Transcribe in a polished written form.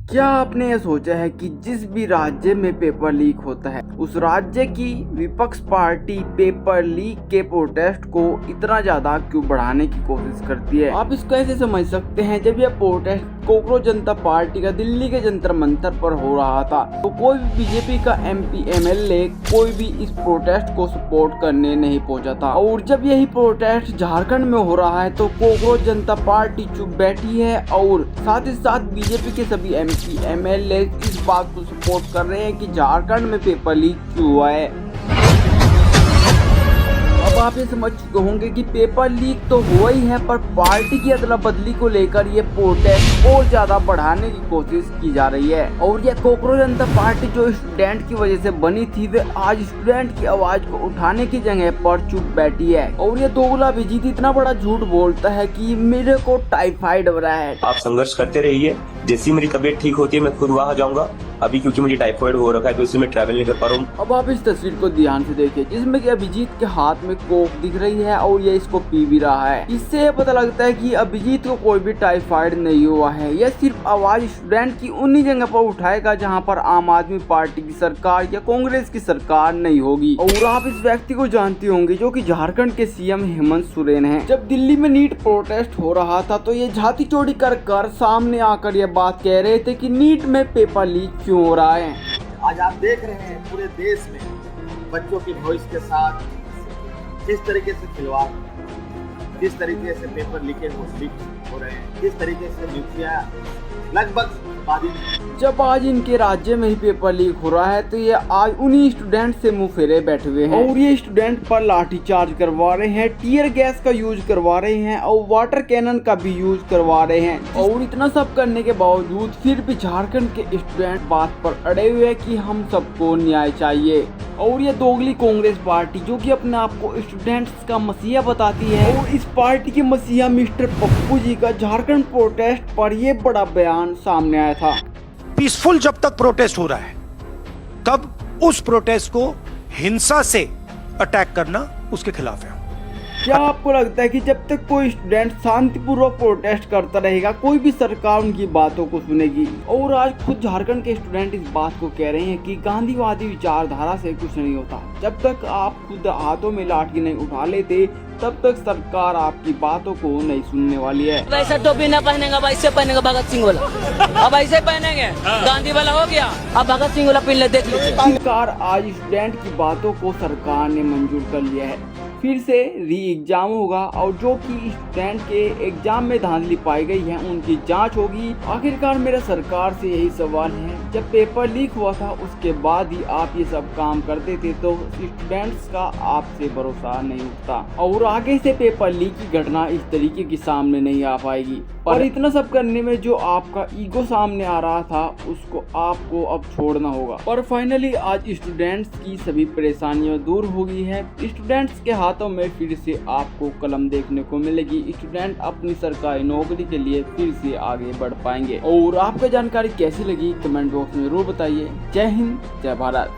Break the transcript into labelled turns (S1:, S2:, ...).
S1: क्या आपने यह सोचा है कि जिस भी राज्य में पेपर लीक होता है उस राज्य की विपक्ष पार्टी पेपर लीक के प्रोटेस्ट को इतना ज्यादा क्यों बढ़ाने की कोशिश करती है? आप इसको ऐसे समझ सकते हैं, जब यह प्रोटेस्ट कोकरोच जनता पार्टी का दिल्ली के जंतर मंतर पर हो रहा था तो कोई भी बीजेपी का MP MLA कोई भी इस प्रोटेस्ट को सपोर्ट करने नहीं पहुंचा था। और जब यही प्रोटेस्ट झारखंड में हो रहा है तो कोकरोच जनता पार्टी चुप बैठी है और साथ ही साथ बीजेपी के सभी MP MLA इस बात को सपोर्ट कर रहे हैं कि झारखंड में पेपर लीक क्यों हुआ है। अब आप ये समझ चुके होंगे कि पेपर लीक तो हुआ ही है, पर पार्टी की अदला बदली को लेकर ये प्रोटेस्ट और ज्यादा बढ़ाने की कोशिश की जा रही है। और ये कोकरोच जनता पार्टी जो स्टूडेंट की वजह से बनी थी, वे आज स्टूडेंट की आवाज को उठाने की जगह पर चुप बैठी है। और ये दोगला विजीत इतना बड़ा झूठ बोलता है कि मेरे को टाइफाइड हो रहा है।
S2: आप संघर्ष करते रहिए, जैसी मेरी तबीयत ठीक होती है मैं खुद वहाँ जाऊंगा। अभी क्योंकि मुझे टाइफाइड हो रखा है तो इसलिए मैं ट्रैवल नहीं कर पा रहा हूँ।
S1: अब आप इस तस्वीर को ध्यान से देखिए जिसमें कि अभिजीत के हाथ में कोक दिख रही है और ये इसको पी भी रहा है। इससे ये पता लगता है कि अभिजीत को कोई भी टाइफाइड नहीं हुआ है। यह सिर्फ आवाज स्टूडेंट की उन्हीं जगह पर उठाएगा जहाँ पर आम आदमी पार्टी की सरकार या कांग्रेस की सरकार नहीं होगी। और आप इस व्यक्ति को जानते होंगे जो कि झारखंड के CM हेमंत सोरेन हैं। जब दिल्ली में नीट प्रोटेस्ट हो रहा था तो ये झाती चोरी कर सामने आकर ये बात कह रहे थे कि नीट में पेपर लीक क्यों हो रहा है।
S3: आज आप देख रहे हैं पूरे देश में बच्चों की भविष्य के साथ किस तरीके से खिलवाड़, किस तरीके से पेपर लीक हो रहे हैं, किस तरीके से नियुक्तियां लगभग बाधित।
S1: जब आज इनके राज्य में ही पेपर लीक हो रहा है तो ये आज उन्हीं स्टूडेंट से मुंह फेरे बैठे हुए हैं और ये स्टूडेंट पर लाठीचार्ज करवा रहे हैं, टीयर गैस का यूज करवा रहे हैं और वाटर कैनन का भी यूज करवा रहे हैं। और इतना सब करने के बावजूद फिर भी झारखंड के स्टूडेंट बात पर अड़े हुए हैं कि हम सबको न्याय चाहिए। और ये दोगली कांग्रेस पार्टी जो कि अपने आप को स्टूडेंट्स का मसीहा बताती है, और इस पार्टी के मसीहा मिस्टर पप्पू जी का झारखंड प्रोटेस्ट पर ये बड़ा बयान सामने आया था।
S4: पीसफुल जब तक प्रोटेस्ट हो रहा है तब उस प्रोटेस्ट को हिंसा से अटैक करना उसके खिलाफ है।
S1: क्या आपको लगता है कि जब तक कोई स्टूडेंट शांतिपूर्वक प्रोटेस्ट करता रहेगा कोई भी सरकार उनकी बातों को सुनेगी? और आज खुद झारखंड के स्टूडेंट इस बात को कह रहे हैं कि गांधीवादी विचारधारा से कुछ नहीं होता। जब तक आप खुद हाथों में लाठी नहीं उठा लेते तब तक सरकार आपकी बातों को नहीं सुनने वाली है।
S5: वैसा टोपी न पहनेगा, वैसे पहनेगा भगत सिंह वाला, अब ऐसे पहनेंगे। गांधी वाला हो गया, अब भगत सिंह वाला पहन ले, देख लीजिए।
S1: सरकार आज स्टूडेंट की बातों को सरकार ने मंजूर कर लिया है। फिर से री एग्जाम होगा और जो कि स्टूडेंट के एग्जाम में धांधली पाई गई है उनकी जांच होगी। आखिरकार मेरा सरकार से यही सवाल है, जब पेपर लीक हुआ था उसके बाद ही आप ये सब काम करते थे तो स्टूडेंट्स का आपसे भरोसा नहीं उठता और आगे से पेपर लीक की घटना इस तरीके की सामने नहीं आ पाएगी। पर इतना सब करने में जो आपका ईगो सामने आ रहा था उसको आपको अब छोड़ना होगा। पर फाइनली आज स्टूडेंट्स की सभी परेशानियां दूर हो गई है। स्टूडेंट्स के हाथों में फिर से आपको कलम देखने को मिलेगी। स्टूडेंट अपनी सरकारी नौकरी के लिए फिर से आगे बढ़ पाएंगे। और आपको जानकारी कैसी लगी कमेंट बॉक्स में जरूर बताइए। जय हिंद, जय भारत।